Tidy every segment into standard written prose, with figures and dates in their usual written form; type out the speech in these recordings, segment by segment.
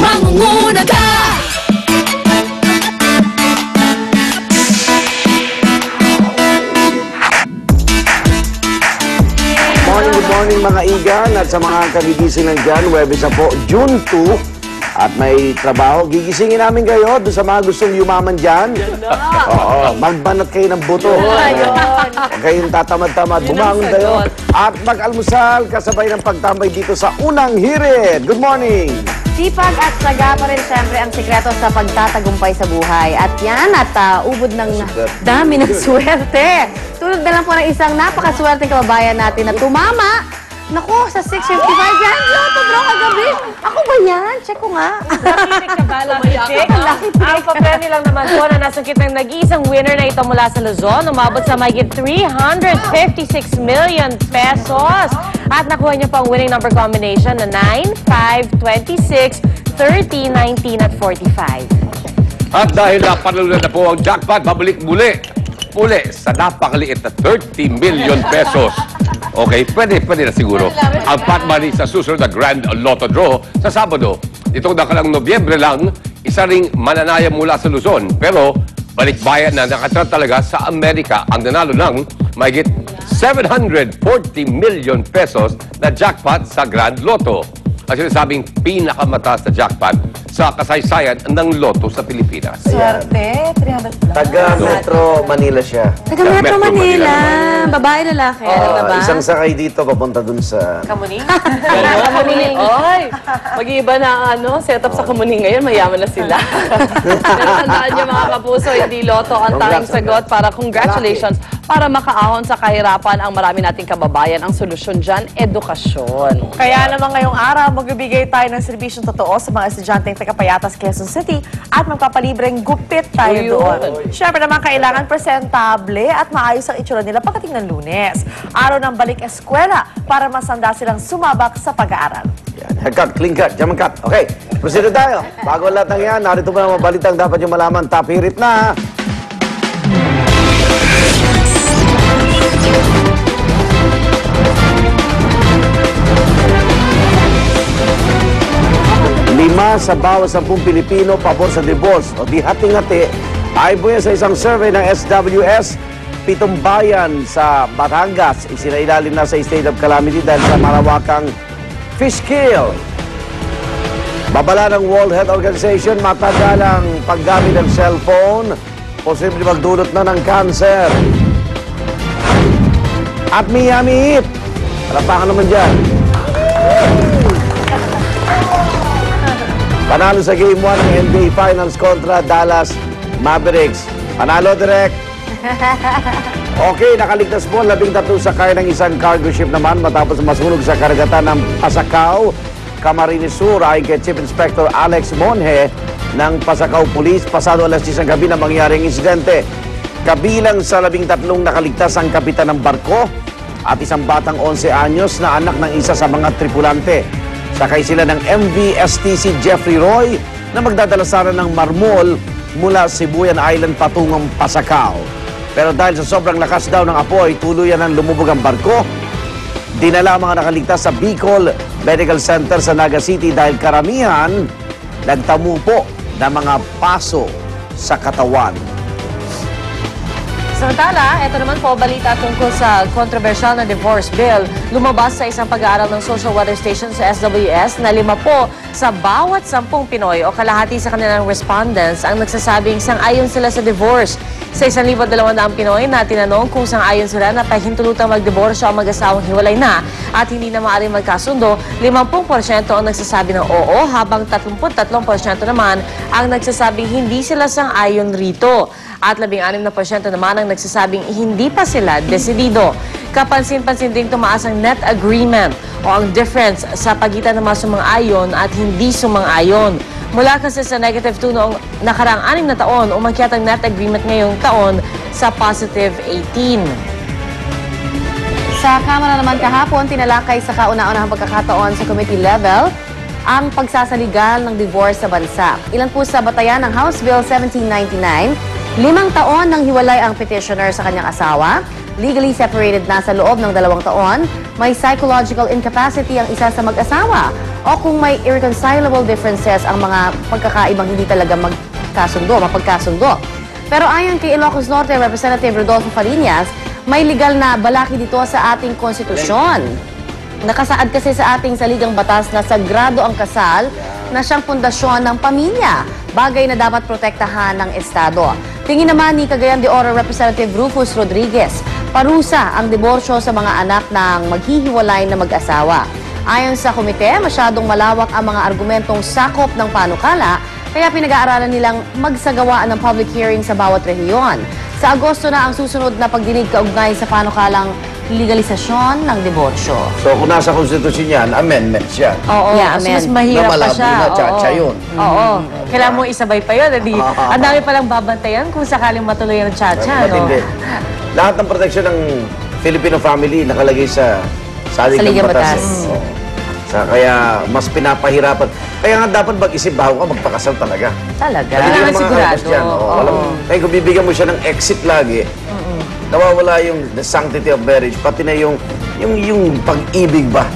mangunguna ka. Good morning mga igan at sa mga kagigising ng dyan, Huwebes na po, June 2 at may trabaho. Gigisingin namin kayo doon sa mga gustong yumaman dyan. Oo, magbanat kayo ng buto. Huwag kayong tatamad-tamad, bumangon kayo. At mag-almusal kasabay ng pagtambay dito sa Unang Hirit. Good morning! Sipag at saga pa rin siyempre ang sikreto sa pagtatagumpay sa buhay. At yan, ubod ng dami ng swerte. Tulad na lang po ng isang napakaswerteng kababayan natin na tumama. Naku, sa 655 yan, Loto bro, kagabi. Ako ba yan? Check ko nga. Lakitik ka ba? Lakitik? Ang papremyo lang naman po na nasangkit ng nag-iisang winner na ito mula sa Luzon. Umabot sa mahigit 356 million pesos. At nakuha niya pa ang winning number combination na 9, 5, 26, 30, 19 at 45. At dahil napanulan na po ang jackpot, babalik muli sa napakaliit na 30 million pesos. Okay, pwede na siguro. Ang pot money sa susunod na Grand Lotto Draw sa Sabado. Itong nakalang Nobyembre lang, isa ring mananaya mula sa Luzon. Pero balikbayan na nakatira talaga sa Amerika ang nanalo ng mahigit 740 million pesos na jackpot sa Grand Lotto. Ang sinasabing pinakamataas na jackpot sa kasaysayan ng Lotto sa Pilipinas. Swerte, 300 plus. Taga Metro Manila siya. Taga Metro Manila. Babae, lalaki. Diba? Isang sakay dito papunta dun sa... Kamuning? Kamuning. Oy, mag-iiba na setup sa Kamuning ngayon. Mayaman na sila. Pero tandaan niyo mga kapuso, hindi Lotto ang tanging sagot para congratulations. Para makaahon sa kahirapan ang marami nating kababayan. Ang solusyon dyan, edukasyon. Kaya naman ngayong araw, magbibigay tayo ng serbisyong totoo sa mga estudyanteng taga-Payatas, Quezon City at magpapalibreng gupit tayo doon. Siyempre naman, kailangan presentable at maayos ang itsura nila pagdating ng Lunes. Araw ng balik eskwela para masanda silang sumabak sa pag-aaral. Haircut, clean cut, jaman cut. Okay, proceed tayo. Bago lahat ng yan, narito po ang mga balitang dapat nyo malaman. Top Hirit na! Lima sa bawat 10 Pilipino pabor sa divorce o di hati-hati ay buya sa isang survey ng SWS. 7 bayan sa Batangas isinailalim na sa state of calamity dahil sa malawakang fish kill. Babala ng World Health Organization, matagalang paggamit ng cellphone, posible magdulot na ng cancer. At Miami Heat, harapangan naman dyan. Panalo sa Game 1 ng NBA Finals kontra Dallas Mavericks. Panalo, direct. Okay, nakaligtas po 13 sa kaya ng isang cargo ship naman matapos masunog sa karagatan ng Pasacao, Camarines Sur ay kay Chief Inspector Alex Monje ng Pasacao Police. Pasado alas 10 ng gabi na mangyaring insidente. Kabilang sa 13 nakaligtas ang kapitan ng barko at isang batang 11 anyos na anak ng isa sa mga tripulante. Sakay sila ng MV STC Jeffrey Roy na magdadala sana ng marmol mula Sibuyan Island patungong Pasacao. Pero dahil sa sobrang lakas daw ng apoy, tuluyan ang lumubog ang barko. Dinala ang mga nakaligtas sa Bicol Medical Center sa Naga City dahil karamihan nagtamupo ng mga paso sa katawan. Samantala, ito naman po balita tungkol sa kontrobersyal na divorce bill. Lumabas sa isang pag-aaral ng Social Weather Station sa SWS na 5 sa bawat 10 Pinoy o kalahati sa kanilang respondents ang nagsasabing sang-ayon sila sa divorce. Sa 1,200 Pinoy na tinanong kung sang-ayon sila na pahintulutang magdiborsyo ang mag-asawang hiwalay na at hindi na maaaring magkasundo, 50% ang nagsasabi ng oo habang 33% naman ang nagsasabing hindi sila sang-ayon rito. At 16% naman ang nagsasabing hindi pa sila desidido. Kapansin-pansin ding tumaas ang net agreement o ang difference sa pagitan ng mga sumang-ayon at hindi sumang-ayon. Mula kasi sa -2 noong nakaraang 6 na taon, umakyat ang net agreement ngayong taon sa +18. Sa Kamara naman kahapon, tinalakay sa kauna-unahang pagkakataon sa committee level ang pagsasaligal ng divorce sa bansa. Ilan po sa batayan ng House Bill 1799, 5 taon nang hiwalay ang petitioner sa kanyang asawa legally separated na sa loob ng 2 taon, may psychological incapacity ang isa sa mag-asawa, o kung may irreconcilable differences ang mga pagkakaibang hindi talaga mapagkasundo. Pero ayon kay Ilocos Norte Representative Rodolfo Fariñas, may legal na balaki dito sa ating konstitusyon. Nakasaad kasi sa ating saligang batas na sagrado ang kasal na siyang pundasyon ng pamilya, bagay na dapat protektahan ng Estado. Tingin naman ni Cagayan de Oro Representative Rufus Rodriguez, parusa ang diborsyo sa mga anak ng maghihiwalay na mag-asawa. Ayon sa komite, masyadong malawak ang mga argumentong sakop ng panukala, kaya pinag-aaralan nilang magsagawa ng public hearing sa bawat rehiyon. Sa Agosto na ang susunod na pagdinig kaugnay sa panukalang legalisasyon ng diborsyo. So kung nasa konstitusyon yan, amendments yan. Oo, Yeah, so amen. mas mahirap pa Malabo siya. na, tsa-tsa yun. Oo. Kailangan mo isabay pa yun. Ang dami palang babantayan kung sakaling matuloy ang tsa-tsa, no? Matindi. Lahat ng proteksyon ng Filipino family nakalagay sa saligang Saligang batas. batas. Oo. Kaya mas pinapahirapan. Kaya nga dapat mag-isip bago ka magpakasal talaga. Talaga. Kailangan Yung mga sigurado. ayos dyan, oo. Kaya kung bibigyan mo siya ng exit lagi, nawawala yung the sanctity of marriage, pati na yung pag-ibig ba.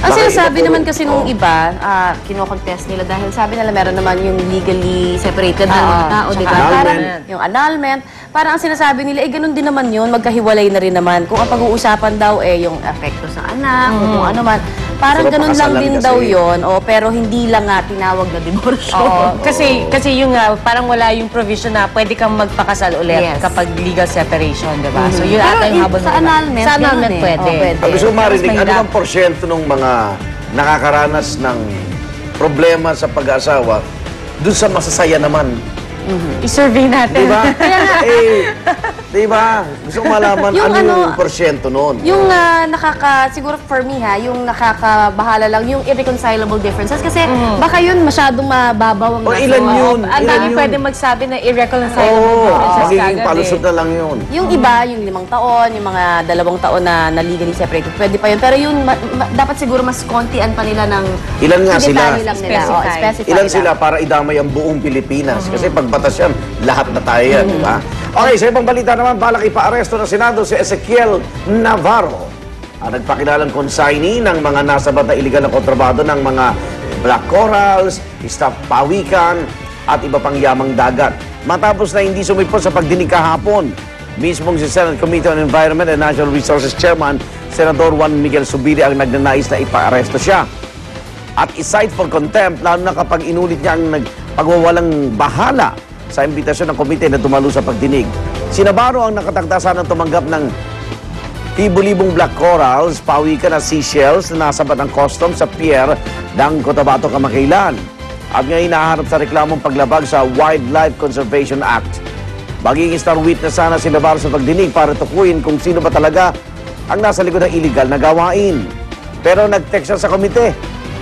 Ang sinasabi naman kasi nung iba, kino-contest nila dahil sabi nila meron naman yung legally separated na mga tao, di ba? annulment. Parang yung annulment. Parang ang sinasabi nila, ganun din naman yun, magkahiwalay na rin naman. Kung ang pag-uusapan daw yung epekto sa anak, o kung ano man. Parang Pero ganun lang pakasalan din kasi. daw yun, pero hindi lang nga tinawag na diborsyo. Oo. Kasi yung parang wala yung provision na pwede kang magpakasal ulit Yes. kapag legal separation, di ba? So yun ata yung habol sa ng iba. annulment, Sa annulment ganun eh. pwede. Oo, pwede. Ang gusto ko marinig, Mas ano mahirap. bang porsyento ng mga nakakaranas ng problema sa pag-asawa dun sa masasaya naman? I-survey natin. Di ba? Di ba? Gusto ko malaman Yung yung porsyento noon. Yung siguro for me yung nakakabahala lang, yung irreconcilable differences. Kasi baka yun masyadong mababaw ang O, nasa- ilan yun? Ang Ilan dami yun? pwede magsabi na irreconcilable Oo, differences magiging kagad palusot na lang yun. Yung iba, yung 5 taon, yung mga 2 taon na legally separated, pwede pa yun. Pero yun, dapat siguro mas kontian pa nila ng Ilan nga sila? detalye lang nila. Specify. Specify Ilan lang. sila para idamay ang buong Pilipinas? Kasi pag batas yan, lahat na tayo yan, di ba? Okay, sa ibang balita naman, balak ipaaresto ng Senado si Ezequiel Navarro. Nagpakilalang consignee ng mga nasabat na iligal na kontrabando ng mga black corals, staff pawikan, at iba pang yamang dagat. Matapos na hindi sumipot sa pagdinig kahapon, mismong si Senate Committee on Environment and Natural Resources Chairman, Senador Juan Miguel Zubiri ang nagnanais na ipaaresto siya. At isight for contempt, lalo na kapag inulit niya ang pagwawalang bahala sa imbitasyon ng komite na tumalo sa pagdinig. Si Navarro ang nakatakdasan ng tumanggap ng libu-libong black corals, pawikan at seashells na nasabat ng customs sa pier ng Cotabato kamakailan. At ngayon naharap sa reklamong paglabag sa Wildlife Conservation Act. Magiging star witness sana si Navarro sa pagdinig para tukuyin kung sino ba talaga ang nasa likod ng illegal na gawain. Pero nag-text siya sa komite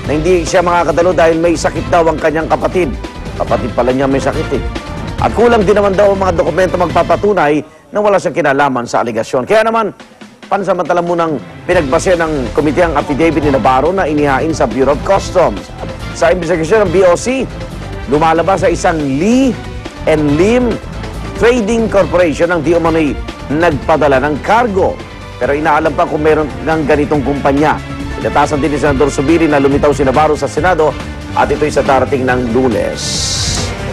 na hindi siya makakadalo dahil may sakit daw ang kanyang kapatid. Kapatid pala niya may sakit eh. At kulang din naman daw ang mga dokumento magpapatunay na wala siyang kinalaman sa aligasyon. Kaya naman, pansamantala munang pinagbase ng komite ang affidavit ni Navarro na inihain sa Bureau of Customs. Sa investigasyon ng BOC, lumalabas sa isang Lee and Lim Trading Corporation ang di umano'y nagpadala ng cargo. Pero inaalam pa kung meron ng ganitong kumpanya. Inatasan din ni Senador Zubiri na lumitaw si Navarro sa Senado at ito'y sa darating ng Lunes.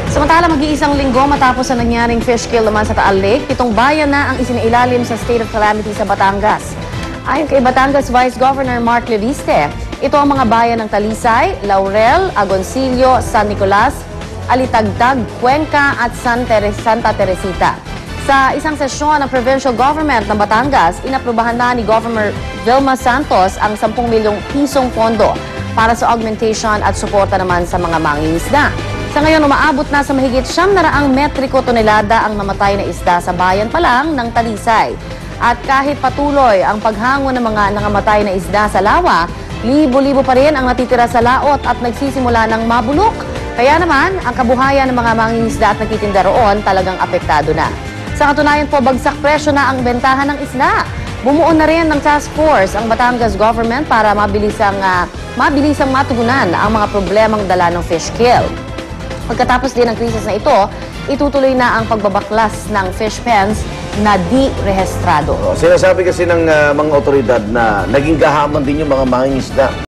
Samantala, mag-iisang linggo matapos ang nangyaring fish kill naman sa Taal Lake, 7 bayan na ang isinailalim sa state of calamity sa Batangas. Ayon kay Batangas Vice Governor Mark Leviste, ito ang mga bayan ng Talisay, Laurel, Agoncillo, San Nicolas, Alitagtag, Cuenca at Santa Teresita. Sa isang sesyon ng provincial government ng Batangas, inaprubahan na ni Governor Vilma Santos ang 10 milyong pisong pondo para sa augmentation at suporta naman sa mga mangingisda. Sa ngayon, umaabot na sa mahigit 700 metriko tonelada ang namatay na isda sa bayan pa lang ng Talisay. At kahit patuloy ang paghango ng mga nangamatay na isda sa lawa, libo-libo pa rin ang natitira sa laot at nagsisimula ng mabulok. Kaya naman, ang kabuhayan ng mga mangingisda at nagtitinda roon talagang apektado na. Sa katunayan po, bagsak presyo na ang bentahan ng isda. Bumuo na rin ng task force ang Batangas government para mabilisang matugunan ang mga problemang dala ng fish kill. Pagkatapos din ng krisis na ito, itutuloy na ang pagbabaklas ng fish pens na di rehistrado. Sinasabi kasi ng mga otoridad na naging gahaman din yung mga mangingisda.